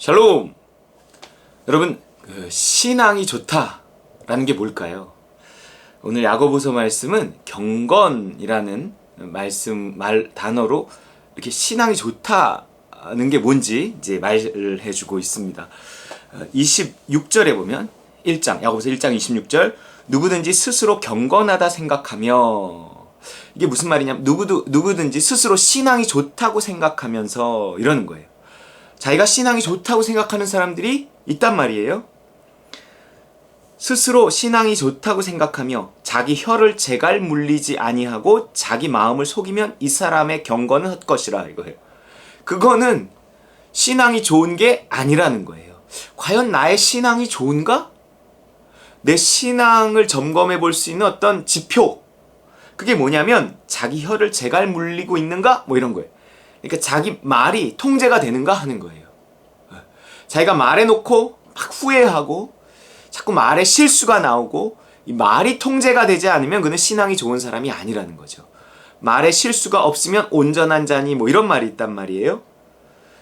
샬롬! 여러분, 신앙이 좋다라는 게 뭘까요? 오늘 야고보서 말씀은 경건이라는 단어로 이렇게 신앙이 좋다는 게 뭔지 이제 말을 해주고 있습니다. 26절에 보면 야고보서 1장 26절, 누구든지 스스로 경건하다 생각하며, 이게 무슨 말이냐면 누구든지 스스로 신앙이 좋다고 생각하면서 이러는 거예요. 자기가 신앙이 좋다고 생각하는 사람들이 있단 말이에요. 스스로 신앙이 좋다고 생각하며 자기 혀를 제갈 물리지 아니하고 자기 마음을 속이면 이 사람의 경건은 헛것이라 이거예요. 그거는 신앙이 좋은 게 아니라는 거예요. 과연 나의 신앙이 좋은가? 내 신앙을 점검해 볼 수 있는 어떤 지표, 그게 뭐냐면 자기 혀를 제갈 물리고 있는가? 뭐 이런 거예요. 그러니까 자기 말이 통제가 되는가 하는 거예요. 자기가 말해놓고 막 후회하고 자꾸 말에 실수가 나오고 이 말이 통제가 되지 않으면 그는 신앙이 좋은 사람이 아니라는 거죠. 말에 실수가 없으면 온전한 자니 뭐 이런 말이 있단 말이에요.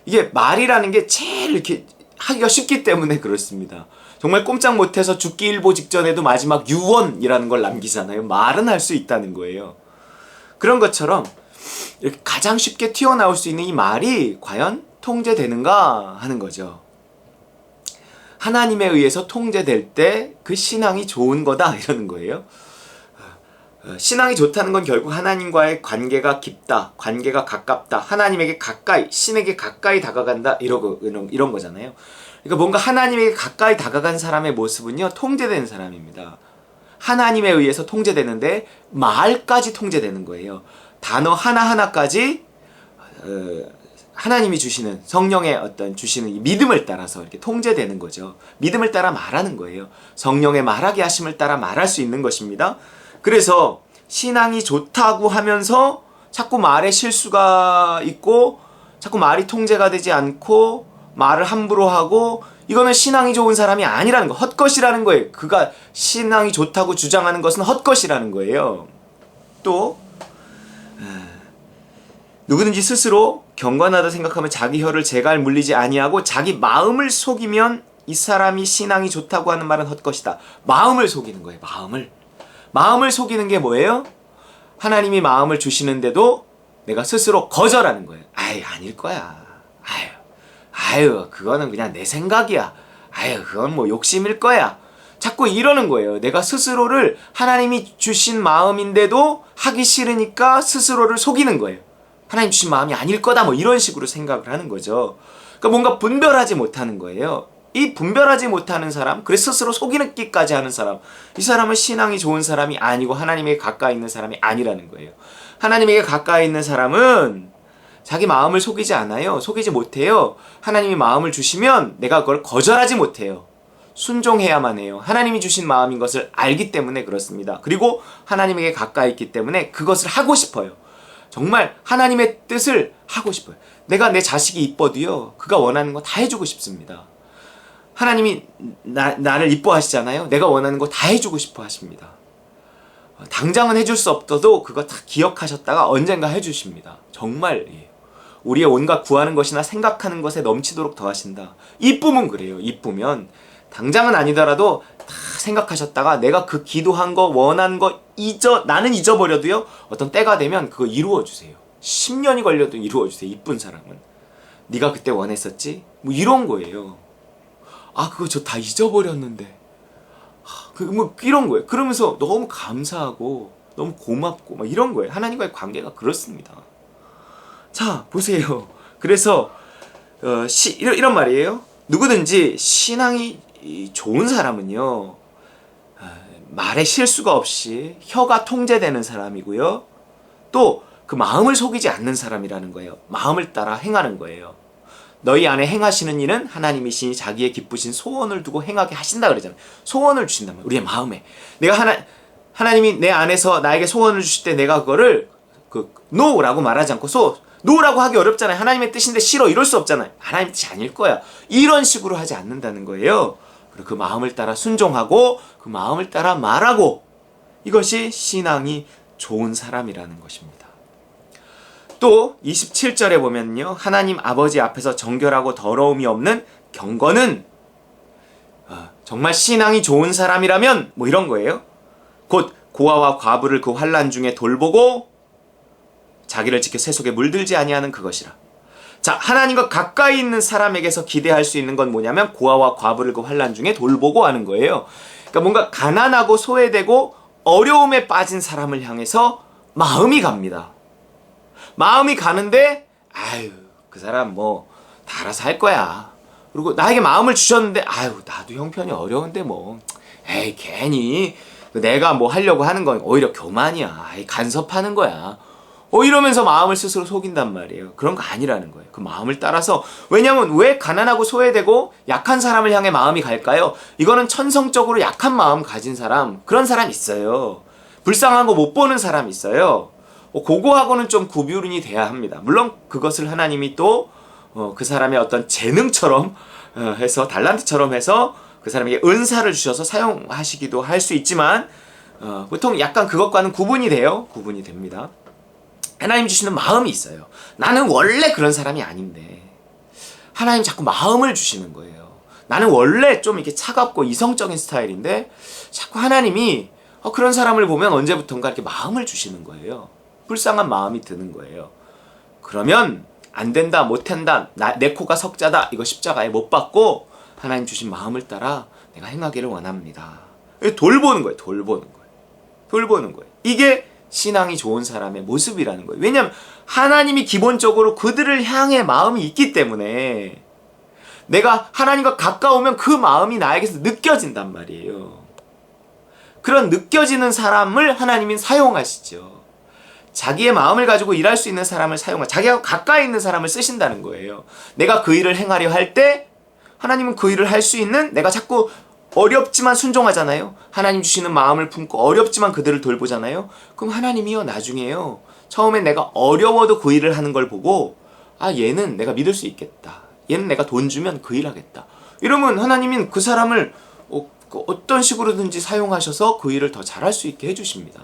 이게 말이라는 게 제일 이렇게 하기가 쉽기 때문에 그렇습니다. 정말 꼼짝 못해서 죽기 일보 직전에도 마지막 유언이라는 걸 남기잖아요. 말은 할 수 있다는 거예요. 그런 것처럼 이렇게 가장 쉽게 튀어나올 수 있는 이 말이 과연 통제되는가 하는 거죠. 하나님에 의해서 통제될 때 그 신앙이 좋은 거다 이러는 거예요. 신앙이 좋다는 건 결국 하나님과의 관계가 깊다, 관계가 가깝다, 하나님에게 가까이, 신에게 가까이 다가간다 이런 거잖아요. 그러니까 뭔가 하나님에게 가까이 다가간 사람의 모습은요, 통제되는 사람입니다. 하나님에 의해서 통제되는데 말까지 통제되는 거예요. 단어 하나하나까지 하나님이 주시는 성령의 주시는 이 믿음을 따라서 이렇게 통제되는 거죠. 믿음을 따라 말하는 거예요. 성령의 말하게 하심을 따라 말할 수 있는 것입니다. 그래서 신앙이 좋다고 하면서 자꾸 말에 실수가 있고 자꾸 말이 통제가 되지 않고 말을 함부로 하고, 이거는 신앙이 좋은 사람이 아니라는 거, 헛것이라는 거예요. 그가 신앙이 좋다고 주장하는 것은 헛것이라는 거예요. 또 누구든지 스스로 경건하다 생각하면 자기 혀를 제갈 물리지 아니하고 자기 마음을 속이면 이 사람이 신앙이 좋다고 하는 말은 헛것이다. 마음을 속이는 거예요. 마음을 속이는 게 뭐예요? 하나님이 마음을 주시는데도 내가 스스로 거절하는 거예요. 아닐 거야. 그거는 그냥 내 생각이야. 그건 뭐 욕심일 거야. 자꾸 이러는 거예요. 내가 스스로를, 하나님이 주신 마음인데도 하기 싫으니까 스스로를 속이는 거예요. 하나님 주신 마음이 아닐 거다, 뭐 이런 식으로 생각을 하는 거죠. 그러니까 뭔가 분별하지 못하는 거예요. 이 분별하지 못하는 사람, 그래서 스스로 속이기까지 하는 사람, 이 사람은 신앙이 좋은 사람이 아니고 하나님에게 가까이 있는 사람이 아니라는 거예요. 하나님에게 가까이 있는 사람은 자기 마음을 속이지 않아요. 속이지 못해요. 하나님이 마음을 주시면 내가 그걸 거절하지 못해요. 순종해야만 해요. 하나님이 주신 마음인 것을 알기 때문에 그렇습니다. 그리고 하나님에게 가까이 있기 때문에 그것을 하고 싶어요. 정말 하나님의 뜻을 하고 싶어요. 내가 내 자식이 이뻐도요, 그가 원하는 거 다 해주고 싶습니다. 하나님이 나를 이뻐하시잖아요. 내가 원하는 거 다 해주고 싶어 하십니다. 당장은 해줄 수 없어도 그거 다 기억하셨다가 언젠가 해주십니다. 정말 우리의 온갖 구하는 것이나 생각하는 것에 넘치도록 더하신다. 이쁨은 그래요. 이쁘면 당장은 아니더라도 다 생각하셨다가 내가 그 기도한 거, 원한 거 나는 잊어버려도요, 어떤 때가 되면 그거 이루어주세요. 10년이 걸려도 이루어주세요. 이쁜 사람은. 네가 그때 원했었지? 뭐 이런 거예요. 그거 저 다 잊어버렸는데. 뭐 이런 거예요. 그러면서 너무 감사하고 너무 고맙고 막 이런 거예요. 하나님과의 관계가 그렇습니다. 자, 보세요. 그래서 이런 말이에요. 누구든지 신앙이 좋은 사람은요, 말에 실수가 없이 혀가 통제되는 사람이고요, 또 그 마음을 속이지 않는 사람이라는 거예요. 마음을 따라 행하는 거예요. 너희 안에 행하시는 일은 하나님이시니 자기의 기쁘신 소원을 두고 행하게 하신다 그러잖아요. 소원을 주신단 말이에요. 우리의 마음에. 내가 하나님이 내 안에서 나에게 소원을 주실 때 내가 그거를 no라고 말하지 않고 no라고 하기 어렵잖아요. 하나님의 뜻인데 싫어 이럴 수 없잖아요. 하나님의 뜻이 아닐 거야. 이런 식으로 하지 않는다는 거예요. 그리고 그 마음을 따라 순종하고 그 마음을 따라 말하고, 이것이 신앙이 좋은 사람이라는 것입니다. 또 27절에 보면요, 하나님 아버지 앞에서 정결하고 더러움이 없는 경건은 정말 신앙이 좋은 사람이라면 뭐 이런 거예요. 곧 고아와 과부를 그 환난 중에 돌보고 자기를 지켜 세속에 물들지 아니하는 그것이라. 자, 하나님과 가까이 있는 사람에게서 기대할 수 있는 건 뭐냐면 고아와 과부를 그 환난 중에 돌보고 하는 거예요. 그러니까 뭔가 가난하고 소외되고 어려움에 빠진 사람을 향해서 마음이 갑니다. 마음이 가는데 아유 그 사람 뭐 다 알아서 할 거야. 그리고 나에게 마음을 주셨는데 아유 나도 형편이 어려운데 뭐 에이 괜히 내가 뭐 하려고 하는 건 오히려 교만이야. 간섭하는 거야. 이러면서 마음을 스스로 속인단 말이에요. 그런 거 아니라는 거예요. 그 마음을 따라서. 왜냐면 왜 가난하고 소외되고 약한 사람을 향해 마음이 갈까요? 이거는 천성적으로 약한 마음 가진 사람, 그런 사람 있어요. 불쌍한 거 못 보는 사람 있어요. 그거하고는 좀 구분이 돼야 합니다. 물론 그것을 하나님이 또 그 사람의 어떤 재능처럼 해서 달란트처럼 해서 그 사람에게 은사를 주셔서 사용하시기도 할 수 있지만 보통 약간 그것과는 구분이 돼요. 구분이 됩니다. 하나님 주시는 마음이 있어요. 나는 원래 그런 사람이 아닌데 하나님 자꾸 마음을 주시는 거예요. 나는 원래 좀 이렇게 차갑고 이성적인 스타일인데 자꾸 하나님이 그런 사람을 보면 언제부턴가 이렇게 마음을 주시는 거예요. 불쌍한 마음이 드는 거예요. 그러면 안 된다, 못한다, 내 코가 석자다, 이거 십자가에 못 박고 하나님 주신 마음을 따라 내가 행하기를 원합니다. 돌보는 거예요. 돌보는 거예요. 이게 신앙이 좋은 사람의 모습이라는 거예요. 왜냐하면 하나님이 기본적으로 그들을 향해 마음이 있기 때문에 내가 하나님과 가까우면 그 마음이 나에게서 느껴진단 말이에요. 그런 느껴지는 사람을 하나님은 사용하시죠. 자기의 마음을 가지고 일할 수 있는 사람을 자기가 가까이 있는 사람을 쓰신다는 거예요. 내가 그 일을 행하려 할 때 하나님은 그 일을 할 수 있는, 내가 자꾸 어렵지만 순종하잖아요. 하나님 주시는 마음을 품고 어렵지만 그들을 돌보잖아요. 그럼 하나님이요 나중에요 처음엔 내가 어려워도 그 일을 하는 걸 보고 얘는 내가 믿을 수 있겠다, 얘는 내가 돈 주면 그 일 하겠다, 이러면 하나님은 그 사람을 어떤 식으로든지 사용하셔서 그 일을 더 잘할 수 있게 해주십니다.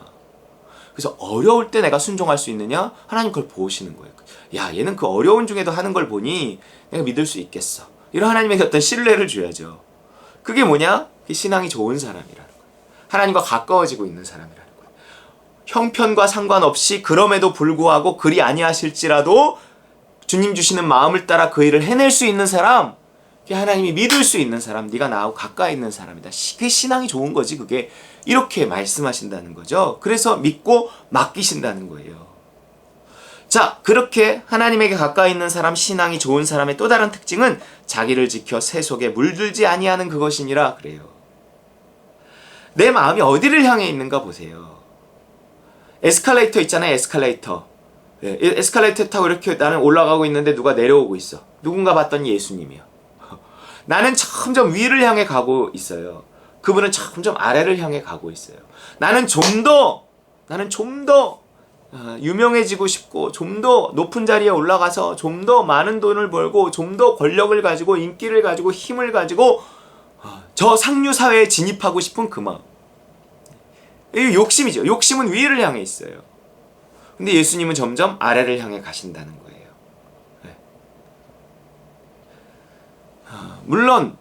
그래서 어려울 때 내가 순종할 수 있느냐? 하나님 그걸 보시는 거예요. 야, 얘는 그 어려운 중에도 하는 걸 보니 내가 믿을 수 있겠어. 이런 하나님에게 어떤 신뢰를 줘야죠. 그게 뭐냐? 그게 신앙이 좋은 사람이라는 거예요. 하나님과 가까워지고 있는 사람이라는 거예요. 형편과 상관없이 그럼에도 불구하고 그리 아니하실지라도 주님 주시는 마음을 따라 그 일을 해낼 수 있는 사람, 그게 하나님이 믿을 수 있는 사람, 네가 나하고 가까이 있는 사람이다. 그게 신앙이 좋은 거지. 그게 이렇게 말씀하신다는 거죠. 그래서 믿고 맡기신다는 거예요. 자, 그렇게 하나님에게 가까이 있는 사람, 신앙이 좋은 사람의 또 다른 특징은 자기를 지켜 세속에 물들지 아니하는 그것이니라 그래요. 내 마음이 어디를 향해 있는가 보세요. 에스컬레이터 있잖아요. 에스컬레이터. 에스컬레이터 타고 이렇게 나는 올라가고 있는데 누가 내려오고 있어. 누군가 봤더니 예수님이요. 나는 점점 위를 향해 가고 있어요. 그분은 점점 아래를 향해 가고 있어요. 나는 좀 더 유명해지고 싶고, 좀 더 높은 자리에 올라가서 좀 더 많은 돈을 벌고, 좀 더 권력을 가지고, 인기를 가지고, 힘을 가지고 저 상류사회에 진입하고 싶은 그 마음. 이게 욕심이죠. 욕심은 위를 향해 있어요. 근데 예수님은 점점 아래를 향해 가신다는 거예요. 물론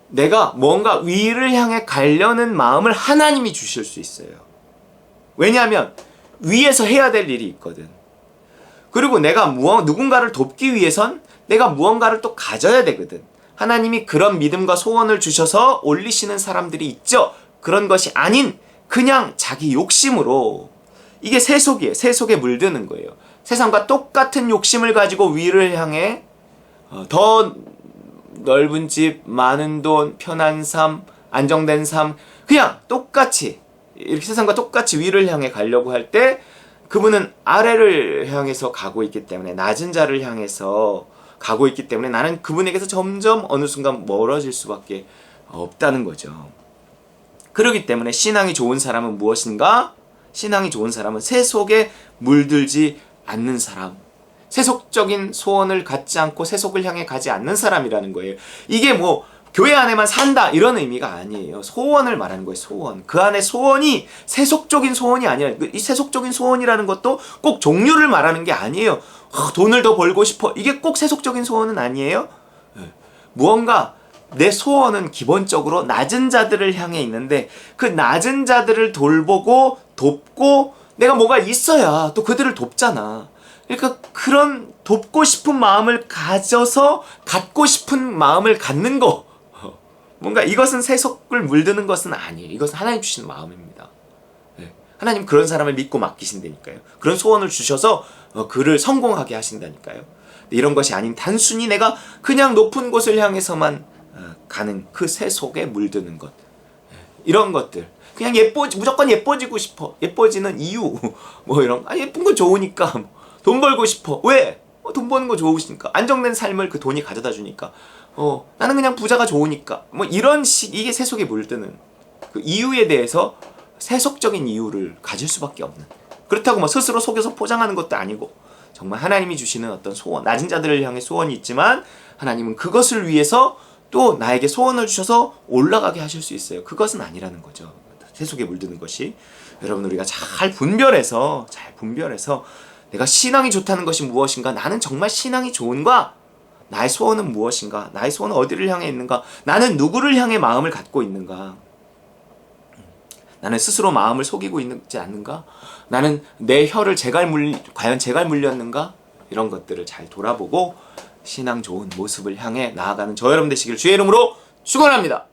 내가 뭔가 위를 향해 가려는 마음을 하나님이 주실 수 있어요. 왜냐하면 위에서 해야 될 일이 있거든. 그리고 내가 누군가를 돕기 위해선 내가 무언가를 또 가져야 되거든. 하나님이 그런 믿음과 소원을 주셔서 올리시는 사람들이 있죠. 그런 것이 아닌 그냥 자기 욕심으로, 이게 세속이에요. 세속에 물드는 거예요. 세상과 똑같은 욕심을 가지고 위를 향해 더 넓은 집, 많은 돈, 편한 삶, 안정된 삶, 그냥 똑같이 이렇게 세상과 똑같이 위를 향해 가려고 할 때 그분은 아래를 향해서 가고 있기 때문에, 낮은 자를 향해서 가고 있기 때문에 나는 그분에게서 점점 어느 순간 멀어질 수밖에 없다는 거죠. 그렇기 때문에 신앙이 좋은 사람은 무엇인가? 신앙이 좋은 사람은 세속에 물들지 않는 사람, 세속적인 소원을 갖지 않고 세속을 향해 가지 않는 사람이라는 거예요. 이게 뭐 교회 안에만 산다 이런 의미가 아니에요. 소원을 말하는 거예요. 소원. 그 안에 소원이 세속적인 소원이 아니라, 이 세속적인 소원이라는 것도 꼭 종류를 말하는 게 아니에요. 돈을 더 벌고 싶어, 이게 꼭 세속적인 소원은 아니에요. 무언가 내 소원은 기본적으로 낮은 자들을 향해 있는데 그 낮은 자들을 돌보고 돕고 내가 뭐가 있어야 또 그들을 돕잖아. 그러니까 그런 돕고 싶은 마음을 가져서 갖고 싶은 마음을 갖는 거, 뭔가 이것은 세속을 물드는 것은 아니에요. 이것은 하나님 주시는 마음입니다. 하나님 그런 사람을 믿고 맡기신다니까요. 그런 소원을 주셔서 그를 성공하게 하신다니까요. 이런 것이 아닌 단순히 내가 그냥 높은 곳을 향해서만 가는 그 세속에 물드는 것, 이런 것들, 그냥 무조건 예뻐지고 싶어, 예뻐지는 이유 뭐 이런, 예쁜 거 좋으니까, 돈 벌고 싶어. 왜? 돈 버는 거 좋으시니까, 안정된 삶을 그 돈이 가져다 주니까, 나는 그냥 부자가 좋으니까, 뭐 이런 이게 세속에 물드는 그 이유에 대해서 세속적인 이유를 가질 수밖에 없는, 그렇다고 뭐 스스로 속여서 포장하는 것도 아니고, 정말 하나님이 주시는 어떤 소원, 낮은 자들을 향해 소원이 있지만 하나님은 그것을 위해서 또 나에게 소원을 주셔서 올라가게 하실 수 있어요. 그것은 아니라는 거죠. 세속에 물드는 것이. 여러분, 우리가 잘 분별해서 내가 신앙이 좋다는 것이 무엇인가, 나는 정말 신앙이 좋은가, 나의 소원은 무엇인가, 나의 소원은 어디를 향해 있는가, 나는 누구를 향해 마음을 갖고 있는가, 나는 스스로 마음을 속이고 있지 않는가, 나는 내 혀를 과연 재갈 물렸는가, 이런 것들을 잘 돌아보고 신앙 좋은 모습을 향해 나아가는 저 여러분 되시길 주의 이름으로 축원합니다.